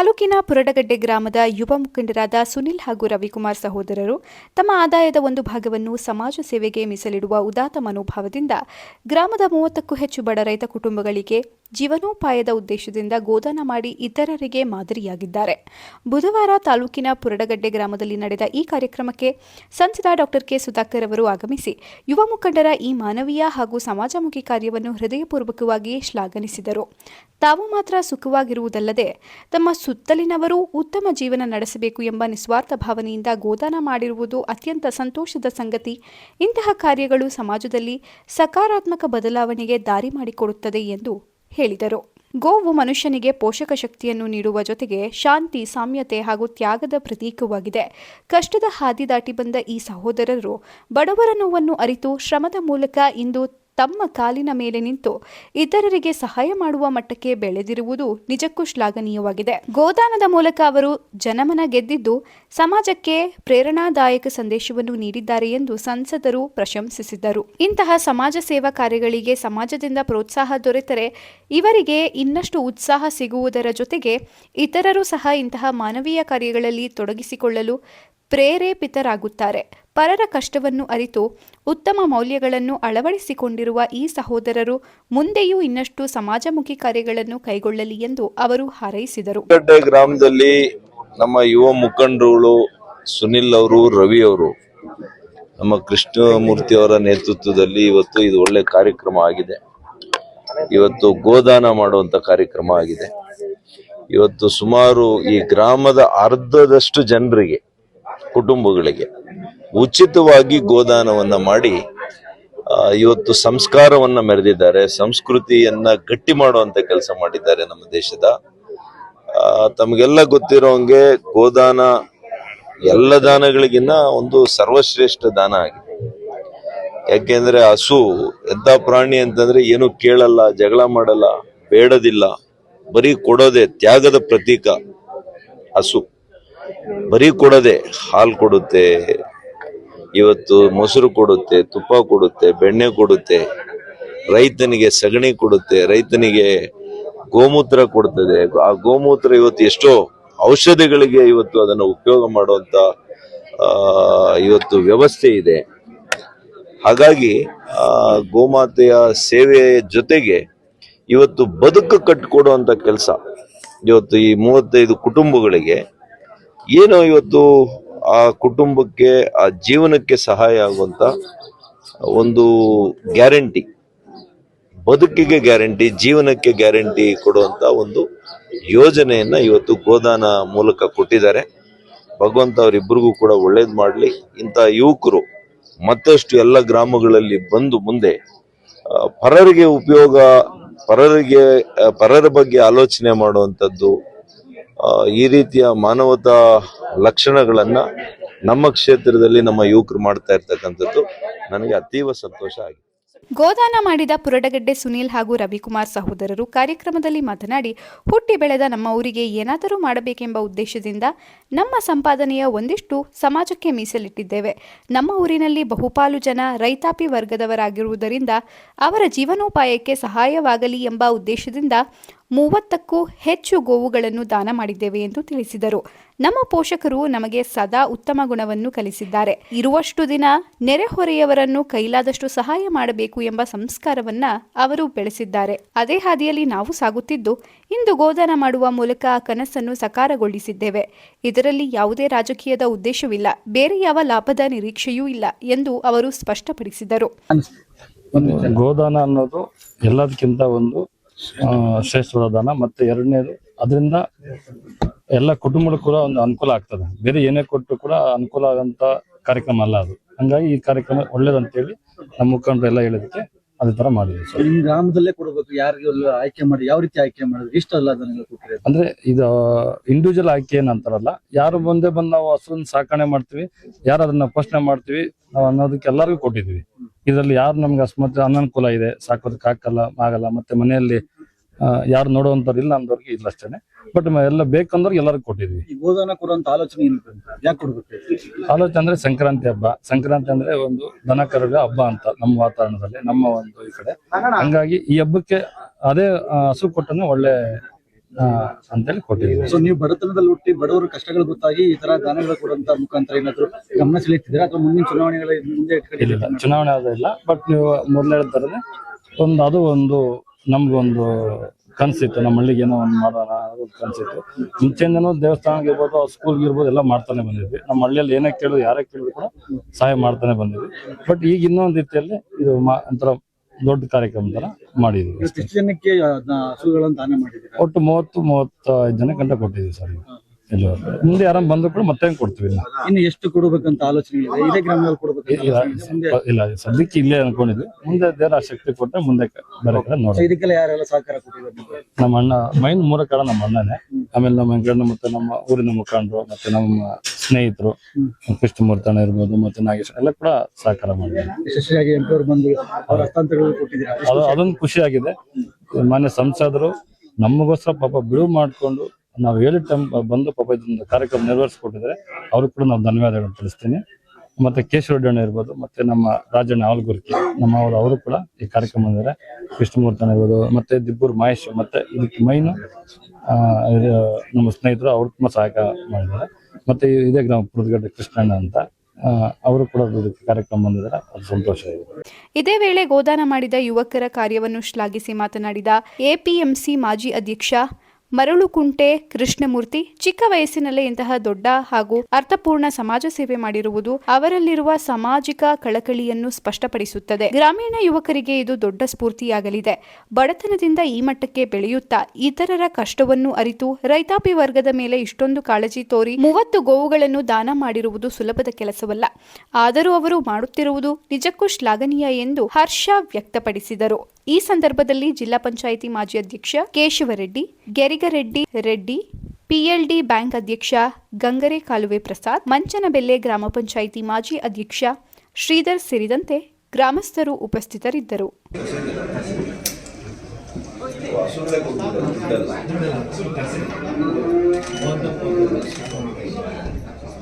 ತಾಲೂಕಿನ ಪುರಡಗಡ್ಡೆ ಗ್ರಾಮದ ಯುವ ಮುಖಂಡರಾದ ಸುನಿಲ್ ಹಾಗೂ ರವಿಕುಮಾರ್ ಸಹೋದರರು ತಮ್ಮ ಆದಾಯದ ಒಂದು ಭಾಗವನ್ನು ಸಮಾಜ ಸೇವೆಗೆ ಮೀಸಲಿಡುವ ಉದಾತ್ತ ಮನೋಭಾವದಿಂದ ಗ್ರಾಮದ 30ಕ್ಕೂ ಹೆಚ್ಚು ಬಡ ರೈತ ಕುಟುಂಬಗಳಿಗೆ ಜೀವನೋಪಾಯದ ಉದ್ದೇಶದಿಂದ ಗೋದಾನ ಮಾಡಿ ಇತರರಿಗೆ ಮಾದರಿಯಾಗಿದ್ದಾರೆ. ಬುಧವಾರ ತಾಲೂಕಿನ ಪುರಡಗಡ್ಡೆ ಗ್ರಾಮದಲ್ಲಿ ನಡೆದ ಈ ಕಾರ್ಯಕ್ರಮಕ್ಕೆ ಸಂಸದ ಡಾಕ್ಟರ್ ಕೆ ಸುಧಾಕರ್ ಅವರು ಆಗಮಿಸಿ ಯುವ ಮುಖಂಡರ ಈ ಮಾನವೀಯ ಹಾಗೂ ಸಮಾಜಮುಖಿ ಕಾರ್ಯವನ್ನು ಹೃದಯಪೂರ್ವಕವಾಗಿ ಶ್ಲಾಘಿಸಿದರು. ತಾವು ಮಾತ್ರ ಸುಖವಾಗಿರುವುದಲ್ಲದೆ ತಮ್ಮ ಸುತ್ತಲಿನವರು ಉತ್ತಮ ಜೀವನ ನಡೆಸಬೇಕು ಎಂಬ ನಿಸ್ವಾರ್ಥ ಭಾವನೆಯಿಂದ ಗೋದಾನ ಮಾಡಿರುವುದು ಅತ್ಯಂತ ಸಂತೋಷದ ಸಂಗತಿ. ಇಂತಹ ಕಾರ್ಯಗಳು ಸಮಾಜದಲ್ಲಿ ಸಕಾರಾತ್ಮಕ ಬದಲಾವಣೆಗೆ ದಾರಿ ಮಾಡಿಕೊಡುತ್ತದೆ ಎಂದು ಹೇಳಿದರು. ಗೋವು ಮನುಷ್ಯನಿಗೆ ಪೋಷಕ ಶಕ್ತಿಯನ್ನು ನೀಡುವ ಜೊತೆಗೆ ಶಾಂತಿ, ಸಾಮ್ಯತೆ ಹಾಗೂ ತ್ಯಾಗದ ಪ್ರತೀಕವಾಗಿದೆ. ಕಷ್ಟದ ಹಾದಿ ದಾಟಿ ಬಂದ ಈ ಸಹೋದರರು ಬಡವರ ನೋವನ್ನು ಅರಿತು ಶ್ರಮದ ಮೂಲಕ ಇಂದು ತಮ್ಮ ಕಾಲಿನ ಮೇಲೆ ನಿಂತು ಇತರರಿಗೆ ಸಹಾಯ ಮಾಡುವ ಮಟ್ಟಕ್ಕೆ ಬೆಳೆದಿರುವುದು ನಿಜಕ್ಕೂ ಶ್ಲಾಘನೀಯವಾಗಿದೆ. ಗೋದಾನದ ಮೂಲಕ ಅವರು ಜನಮನ ಗೆದ್ದಿದ್ದು ಸಮಾಜಕ್ಕೆ ಪ್ರೇರಣಾದಾಯಕ ಸಂದೇಶವನ್ನು ನೀಡಿದ್ದಾರೆ ಎಂದು ಸಂಸದರು ಪ್ರಶಂಸಿಸಿದರು. ಇಂತಹ ಸಮಾಜ ಸೇವಾ ಕಾರ್ಯಗಳಿಗೆ ಸಮಾಜದಿಂದ ಪ್ರೋತ್ಸಾಹ ದೊರೆತರೆ ಇವರಿಗೆ ಇನ್ನಷ್ಟು ಉತ್ಸಾಹ ಸಿಗುವುದರ ಜೊತೆಗೆ ಇತರರು ಸಹ ಇಂತಹ ಮಾನವೀಯ ಕಾರ್ಯಗಳಲ್ಲಿ ತೊಡಗಿಸಿಕೊಳ್ಳಲು ಪ್ರೇರೇಪಿತರಾಗುತ್ತಾರೆ. ಪರರ ಕಷ್ಟವನ್ನು ಅರಿತು ಉತ್ತಮ ಮೌಲ್ಯಗಳನ್ನು ಅಳವಡಿಸಿಕೊಂಡಿರುವ ಈ ಸಹೋದರರು ಮುಂದೆಯೂ ಇನ್ನಷ್ಟು ಸಮಾಜಮುಖಿ ಕಾರ್ಯಗಳನ್ನು ಕೈಗೊಳ್ಳಲಿ ಎಂದು ಅವರು ಹಾರೈಸಿದರು. ಗ್ರಾಮದಲ್ಲಿ ನಮ್ಮ ಯುವ ಮುಖಂಡರುಗಳು ಸುನಿಲ್ ಅವರು, ರವಿ ಅವರು, ನಮ್ಮ ಕೃಷ್ಣಮೂರ್ತಿ ಅವರ ನೇತೃತ್ವದಲ್ಲಿ ಇವತ್ತು ಇದು ಒಳ್ಳೆ ಕಾರ್ಯಕ್ರಮ ಆಗಿದೆ. ಇವತ್ತು ಗೋದಾನ ಮಾಡುವಂತ ಕಾರ್ಯಕ್ರಮ ಆಗಿದೆ. ಇವತ್ತು ಸುಮಾರು ಈ ಗ್ರಾಮದ ಅರ್ಧದಷ್ಟು ಜನರಿಗೆ, ಕುಟುಂಬಗಳಿಗೆ ಉಚಿತವಾಗಿ ಗೋದಾನವನ್ನ ಮಾಡಿ ಇವತ್ತು ಸಂಸ್ಕಾರವನ್ನ ಮೆರೆದಿದ್ದಾರೆ. ಸಂಸ್ಕೃತಿಯನ್ನ ಗಟ್ಟಿ ಮಾಡುವಂತ ಕೆಲಸ ಮಾಡಿದ್ದಾರೆ ನಮ್ಮ ದೇಶದ. ತಮಗೆಲ್ಲ ಗೊತ್ತಿರೋಂಗೆ ಗೋದಾನ ಎಲ್ಲ ದಾನಗಳಿಗಿನ್ನ ಒಂದು ಸರ್ವಶ್ರೇಷ್ಠ ದಾನ ಆಗಿದೆ. ಯಾಕೆಂದ್ರೆ ಹಸು ಎಂತ ಪ್ರಾಣಿ ಅಂತಂದ್ರೆ ಏನು ಕೇಳಲ್ಲ, ಜಗಳ ಮಾಡಲ್ಲ, ಬೇಡದಿಲ್ಲ, ಬರೀ ಕೊಡೋದೆ, ತ್ಯಾಗದ ಪ್ರತೀಕ ಹಸು. ಬರೀ ಕೊಡದೆ ಹಾಲು ಕೊಡುತ್ತೆ, ಇವತ್ತು ಮೊಸರು ಕೊಡುತ್ತೆ, ತುಪ್ಪ ಕೊಡುತ್ತೆ, ಬೆಣ್ಣೆ ಕೊಡುತ್ತೆ, ರೈತನಿಗೆ ಸಗಣಿ ಕೊಡುತ್ತೆ, ರೈತನಿಗೆ ಗೋಮೂತ್ರ ಕೊಡ್ತದೆ. ಆ ಗೋಮೂತ್ರ ಇವತ್ತು ಎಷ್ಟೋ ಔಷಧಿಗಳಿಗೆ ಇವತ್ತು ಅದನ್ನು ಉಪಯೋಗ ಮಾಡುವಂತ ಇವತ್ತು ವ್ಯವಸ್ಥೆ ಇದೆ. ಹಾಗಾಗಿ ಗೋಮಾತೆಯ ಸೇವೆಯ ಜೊತೆಗೆ ಇವತ್ತು ಬದುಕು ಕಟ್ಟಿಕೊಡುವಂತ ಕೆಲಸ ಇವತ್ತು ಈ 35 ಕುಟುಂಬಗಳಿಗೆ ಏನೋ ಇವತ್ತು ಆ ಕುಟುಂಬಕ್ಕೆ, ಆ ಜೀವನಕ್ಕೆ ಸಹಾಯ ಆಗುವಂತ ಒಂದು ಗ್ಯಾರಂಟಿ, ಬದುಕಿಗೆ ಗ್ಯಾರಂಟಿ, ಜೀವನಕ್ಕೆ ಗ್ಯಾರಂಟಿ ಕೊಡುವಂತ ಒಂದು ಯೋಜನೆಯನ್ನ ಇವತ್ತು ಗೋದಾನ ಮೂಲಕ ಕೊಟ್ಟಿದ್ದಾರೆ. ಭಗವಂತ ಅವರಿಬ್ಬರಿಗೂ ಕೂಡ ಒಳ್ಳೇದ್ ಮಾಡ್ಲಿ. ಇಂಥ ಯುವಕರು ಮತ್ತಷ್ಟು ಎಲ್ಲ ಗ್ರಾಮಗಳಲ್ಲಿ ಬಂದು ಮುಂದೆ ಪರರಿಗೆ ಉಪಯೋಗ, ಪರರ ಬಗ್ಗೆ ಆಲೋಚನೆ ಮಾಡುವಂಥದ್ದು, ಈ ರೀತಿಯ ಮಾನವತಾ ಲಕ್ಷಣಗಳನ್ನ ನಮ್ಮ ಕ್ಷೇತ್ರದಲ್ಲಿ ನಮ್ಮ ಯುವಕರು ಮಾಡ್ತಾ ಇರ್ತಕ್ಕಂಥದ್ದು ನನಗೆ ಅತೀವ ಸಂತೋಷ ಆಗಿದೆ. ಗೋದಾನ ಮಾಡಿದ ಪುರಡಗಡ್ಡೆ ಸುನೀಲ್ ಹಾಗೂ ರವಿಕುಮಾರ್ ಸಹೋದರರು ಕಾರ್ಯಕ್ರಮದಲ್ಲಿ ಮಾತನಾಡಿ, ಹುಟ್ಟಿ ಬೆಳೆದ ನಮ್ಮ ಊರಿಗೆ ಏನಾದರೂ ಮಾಡಬೇಕೆಂಬ ಉದ್ದೇಶದಿಂದ ನಮ್ಮ ಸಂಪಾದನೆಯ ಒಂದಿಷ್ಟು ಸಮಾಜಕ್ಕೆ ಮೀಸಲಿಟ್ಟಿದ್ದೇವೆ. ನಮ್ಮ ಊರಿನಲ್ಲಿ ಬಹುಪಾಲು ಜನ ರೈತಾಪಿ ವರ್ಗದವರಾಗಿರುವುದರಿಂದ ಅವರ ಜೀವನೋಪಾಯಕ್ಕೆ ಸಹಾಯವಾಗಲಿ ಎಂಬ ಉದ್ದೇಶದಿಂದ 30ಕ್ಕೂ ಹೆಚ್ಚು ಗೋವುಗಳನ್ನು ದಾನ ಮಾಡಿದ್ದೇವೆ ಎಂದು ತಿಳಿಸಿದರು. ನಮ್ಮ ಪೋಷಕರು ನಮಗೆ ಸದಾ ಉತ್ತಮ ಗುಣವನ್ನು ಕಲಿಸಿದ್ದಾರೆ. ಇರುವಷ್ಟು ದಿನ ನೆರೆಹೊರೆಯವರನ್ನು ಕೈಲಾದಷ್ಟು ಸಹಾಯ ಮಾಡಬೇಕು ಎಂಬ ಸಂಸ್ಕಾರವನ್ನ ಅವರು ಬೆಳೆಸಿದ್ದಾರೆ. ಅದೇ ಹಾದಿಯಲ್ಲಿ ನಾವು ಸಾಗುತ್ತಿದ್ದು ಇಂದು ಗೋದಾನ ಮಾಡುವ ಮೂಲಕ ಆ ಕನಸನ್ನು ಸಕಾರಗೊಳಿಸಿದ್ದೇವೆ. ಇದರಲ್ಲಿ ಯಾವುದೇ ರಾಜಕೀಯದ ಉದ್ದೇಶವಿಲ್ಲ, ಬೇರೆ ಯಾವ ಲಾಭದ ನಿರೀಕ್ಷೆಯೂ ಇಲ್ಲ ಎಂದು ಅವರು ಸ್ಪಷ್ಟಪಡಿಸಿದರು. ಗೋದಾನ ಅನ್ನೋದು ಎಲ್ಲದಕ್ಕಿಂತ ಒಂದು ಶ್ರೇಷ್ಠವಾದ ದಾನ. ಮತ್ತೆ ಎರಡನೇದು, ಅದರಿಂದ ಎಲ್ಲ ಕುಟುಂಬಗಳು ಕೂಡ ಒಂದು ಅನುಕೂಲ ಆಗ್ತದೆ. ಬೇರೆ ಏನೇ ಕೊಟ್ಟರು ಕೂಡ ಅನುಕೂಲ ಆಗಂತ ಕಾರ್ಯಕ್ರಮ ಅಲ್ಲ ಅದು. ಹಂಗಾಗಿ ಈ ಕಾರ್ಯಕ್ರಮ ಒಳ್ಳೇದಂತೇಳಿ ನಮ್ಮ ಮುಖಂಡರು ಎಲ್ಲ ಹೇಳಿದಕ್ಕೆ ಅದೇ ತರ ಮಾಡಿದ್ವಿ. ನಿಮ್ ಗ್ರಾಮದಲ್ಲೇ ಕೊಡಬೇಕು, ಯಾರಿಗೆ ಆಯ್ಕೆ ಮಾಡಿ ಯಾವ ರೀತಿ ಆಯ್ಕೆ ಮಾಡಿದ್ರೆ ಇಷ್ಟ ಅಲ್ಲ ಅಂದ್ರೆ ಇದು ಇಂಡಿವಿಜುವಲ್ ಆಯ್ಕೆ ಏನಂತಾರಲ್ಲ, ಯಾರು ಬಂದು ನಾವು ಹಸುವನ್ನು ಸಾಕಣೆ ಮಾಡ್ತೀವಿ, ಯಾರು ಅದನ್ನ ಪೋಷಣೆ ಮಾಡ್ತೀವಿ ನಾವು ಅನ್ನೋದಕ್ಕೆ ಎಲ್ಲರಿಗೂ ಕೊಟ್ಟಿದ್ವಿ. ಇದರಲ್ಲಿ ಯಾರು ನಮ್ಗೆ ಅಸ್ಮತ್ ಅನನುಕೂಲ ಇದೆ, ಸಾಕೋದಕ್ಕೆ ಆಗಲ್ಲ, ಮತ್ತೆ ಮನೆಯಲ್ಲಿ ಯಾರು ನೋಡುವಂತವ್ರು ಇಲ್ಲ ಅಂದವ್ರಿಗೆ ಇಲ್ಲ ಅಷ್ಟೇನೆ. ಬಟ್ ಎಲ್ಲ ಬೇಕಂದವ್ರಿಗೆ ಎಲ್ಲರಿಗೂ ಕೊಟ್ಟಿದ್ವಿ. ಗೋದಾನ ಕೊಡುವಂತ ಆಲೋಚನೆ ಯಾಕೆ ಕೊಡ್ಬೇಕು? ಆಲೋಚನೆ ಅಂದ್ರೆ ಸಂಕ್ರಾಂತಿ ಹಬ್ಬ. ಸಂಕ್ರಾಂತಿ ಅಂದ್ರೆ ಒಂದು ದನ ಕರುಗಳ ಹಬ್ಬ ಅಂತ ನಮ್ಮ ವಾತಾವರಣದಲ್ಲಿ, ನಮ್ಮ ಒಂದು ಈ ಕಡೆ. ಹಂಗಾಗಿ ಈ ಹಬ್ಬಕ್ಕೆ ಅದೇ ಹಸು ಕೊಟ್ಟನೆ ಒಳ್ಳೆ ಅಂತೇಳಿ ಕೊಟ್ಟಿದ್ದೀವಿ. ಸೊ ನೀವು ಬಡತನದಲ್ಲಿ ಹುಟ್ಟಿ ಬಡವರ ಕಷ್ಟಗಳು ಗೊತ್ತಾಗಿ ಈ ತರ ದಾನಗಳು ಕೊಡುವಂತ ಮುಖಾಂತರ ಏನಾದ್ರು ಗಮನ ಸೆಳೀತಿದ್ದೀರಾ ಅಥವಾ ಮುಂದಿನ ಚುನಾವಣೆಗಳ ಮುಂದೆ ಇಲ್ಲ ಚುನಾವಣೆ ಆದಿಲ್ಲ, ಬಟ್ ನೀವು ಮೊದಲು ಹೇಳ್ತಾರನೆ ಅದು ನಮ್ಗೊಂದು ಕನಸಿತ್ತು, ನಮ್ಮ ಹಳ್ಳಿಗೆ ಏನೋ ಒಂದು ಮಾಡೋಣ ಅನ್ನೋದು ಕನಸಿತ್ತು. ಮುಂಚೆಯಿಂದನೂ ದೇವಸ್ಥಾನಕ್ಕೆ ಇರ್ಬೋದು, ಸ್ಕೂಲ್ಗೆ ಇರ್ಬೋದು, ಎಲ್ಲ ಮಾಡ್ತಾನೆ ಬಂದಿದ್ವಿ. ನಮ್ಮ ಹಳ್ಳಿಯಲ್ಲಿ ಏನೇ ಕೇಳಿದ್ರು ಯಾರೇ ಕೇಳಿದ್ರು ಕೂಡ ಸಹಾಯ ಮಾಡ್ತಾನೆ ಬಂದಿದ್ವಿ. ಬಟ್ ಈಗ ಇನ್ನೊಂದು ರೀತಿಯಲ್ಲಿ ಇದು ಒಂಥರ ದೊಡ್ಡ ಕಾರ್ಯಕ್ರಮ ತರ ಮಾಡಿದ್ವಿ. ಎಷ್ಟು ಜನಕ್ಕೆ ಹಸುಗಳನ್ನು ದಾನ ಮಾಡಿದ್ದೀರಾ? ಒಟ್ಟು 30-35 ಜನ ಗಂಟೆ ಕೊಟ್ಟಿದ್ವಿ ಸರ್. ಇಲ್ಲಿ ಮುಂದೆ ಯಾರನ್ನ ಬಂದ್ರು ಕೂಡ ಮತ್ತೆ ಕೊಡ್ತೀವಿ. ಇನ್ನು ಎಷ್ಟು ಕೊಡಬೇಕಂತ ಆಲೋಚನೆ ಇದೆ? ಇದೇ ಗ್ರಾಮದಲ್ಲಿ ಕೊಡಬೇಕು? ಇಲ್ಲ ಸದ್ಯಕ್ಕೆ ಇಲ್ಲೇ ಅನ್ಕೊಂಡಿದ್ವಿ. ಮುಂದೆ ದೇವರ ಶಕ್ತಿ ಕೊಟ್ಟರೆ ಮುಂದೆ ಬೇರೆ ಕಡೆ ನೋಡಿ. ಇದಕ್ಕೆಲ್ಲ ಯಾರೆಲ್ಲ ಸಹಕಾರ ಕೊಟ್ಟಿದ್ದಾರೆ? ನಮ್ಮ ಅಣ್ಣ ಮೈನ್ 3 ಕಡೆ ನಮ್ಮ ಅಣ್ಣನೇ, ಆಮೇಲೆ ನಮ್ಮ ಗಂಡ ಮತ್ತೆ ನಮ್ಮ ಊರಿನ ಮುಖಂಡರು ಮತ್ತೆ ನಮ್ಮ ಸ್ನೇಹಿತರು ಕೃಷ್ಣಮೂರ್ತಿ ಅಣ್ಣ ಇರ್ಬೋದು ಮತ್ತೆ ನಾಗೇಶ್ ಎಲ್ಲ ಕೂಡ ಸಹಕಾರ ಮಾಡಿದ್ದಾರೆ. ಯಶಸ್ವಿಯಾಗಿ ಎಂಟೂರು ಬಂದು ಅವ್ರ ಹಸ್ತಾಂತರಗಳು ಕೊಟ್ಟಿದ್ದೀರಾ? ಅದೊಂದು ಖುಷಿ ಆಗಿದೆ. ಮಾನ್ಯ ಸಂಸದರು ನಮಗೋಸ್ಕರ ಪಾಪ ಬಿಡುವು ಮಾಡಿಕೊಂಡು ನಾವು ಹೇಳಿದ ಟೈಮ್ ಬಂದು ಪಾಪ ಇದೊಂದು ಕಾರ್ಯಕ್ರಮ ನೆರವೇರಿಸಿಕೊಟ್ಟಿದ್ದಾರೆ. ಅವ್ರಿಗೆ ಕೂಡ ನಾವು ಧನ್ಯವಾದಗಳನ್ನು ತಿಳಿಸ್ತೀನಿ. ಮತ್ತೆ ಕೇಶವ ಅಣ್ಣ ಇರ್ಬೋದು, ಮತ್ತೆ ನಮ್ಮ ರಾಜಣ್ಣ ಆಲ್ಗುರ್ಕಿ ಅವರು ಕೂಡ ಈ ಕಾರ್ಯಕ್ರಮ ಬಂದಿದ್ದಾರೆ. ಕೃಷ್ಣಮೂರ್ತಿ ಇರ್ಬೋದು, ಮತ್ತೆ ದಿಬ್ಬೂರ್ ಮಹೇಶ್, ಮತ್ತೆ ಇದಕ್ಕೆ ಮೈನು ನಮ್ಮ ಸ್ನೇಹಿತರು ಅವ್ರು ತುಂಬಾ ಸಹಾಯ ಮಾಡಿದ್ದಾರೆ. ಮತ್ತೆ ಇದೇ ಗ್ರಾಮ ಪುರದಗಡ್ಡೆ ಕೃಷ್ಣಣ್ಣ ಅಂತ ಅವರು ಕೂಡ ಕಾರ್ಯಕ್ರಮ ಬಂದಿದ್ದಾರೆ. ಅದು ಸಂತೋಷ ಇದೆ. ಇದೇ ವೇಳೆ ಗೋದಾನ ಮಾಡಿದ ಯುವಕರ ಕಾರ್ಯವನ್ನು ಶ್ಲಾಘಿಸಿ ಮಾತನಾಡಿದ ಎಪಿಎಂಸಿ ಮಾಜಿ ಅಧ್ಯಕ್ಷ ಮರಳುಕುಂಟೆ ಕೃಷ್ಣಮೂರ್ತಿ, ಚಿಕ್ಕ ವಯಸ್ಸಿನಲ್ಲೇ ಇಂತಹ ದೊಡ್ಡ ಹಾಗೂ ಅರ್ಥಪೂರ್ಣ ಸಮಾಜ ಸೇವೆ ಮಾಡಿರುವುದು ಅವರಲ್ಲಿರುವ ಸಾಮಾಜಿಕ ಕಳಕಳಿಯನ್ನು ಸ್ಪಷ್ಟಪಡಿಸುತ್ತದೆ. ಗ್ರಾಮೀಣ ಯುವಕರಿಗೆ ಇದು ದೊಡ್ಡ ಸ್ಫೂರ್ತಿಯಾಗಲಿದೆ. ಬಡತನದಿಂದ ಈ ಮಟ್ಟಕ್ಕೆ ಬೆಳೆಯುತ್ತಾ ಇತರರ ಕಷ್ಟವನ್ನು ಅರಿತು ರೈತಾಪಿ ವರ್ಗದ ಮೇಲೆ ಇಷ್ಟೊಂದು ಕಾಳಜಿ ತೋರಿ 30 ಗೋವುಗಳನ್ನು ದಾನ ಮಾಡಿರುವುದು ಸುಲಭದ ಕೆಲಸವಲ್ಲ. ಆದರೂ ಅವರು ಮಾಡುತ್ತಿರುವುದು ನಿಜಕ್ಕೂ ಶ್ಲಾಘನೀಯ ಎಂದು ಹರ್ಷ ವ್ಯಕ್ತಪಡಿಸಿದರು. ಈ ಸಂದರ್ಭದಲ್ಲಿ ಜಿಲ್ಲಾ ಪಂಚಾಯಿತಿ ಮಾಜಿ ಅಧ್ಯಕ್ಷ ಕೇಶವರೆಡ್ಡಿ, ರೆಡ್ಡಿ, ಪಿಎಲ್ಡಿ ಬ್ಯಾಂಕ್ ಅಧ್ಯಕ್ಷ ಗಂಗರೆ ಕಾಲುವೆ ಪ್ರಸಾದ್, ಮಂಚನಬೆಲ್ಲೆ ಗ್ರಾಮ ಪಂಚಾಯಿತಿ ಮಾಜಿ ಅಧ್ಯಕ್ಷ ಶ್ರೀಧರ್ ಸೇರಿದಂತೆ ಗ್ರಾಮಸ್ಥರು ಉಪಸ್ಥಿತರಿದ್ದರು.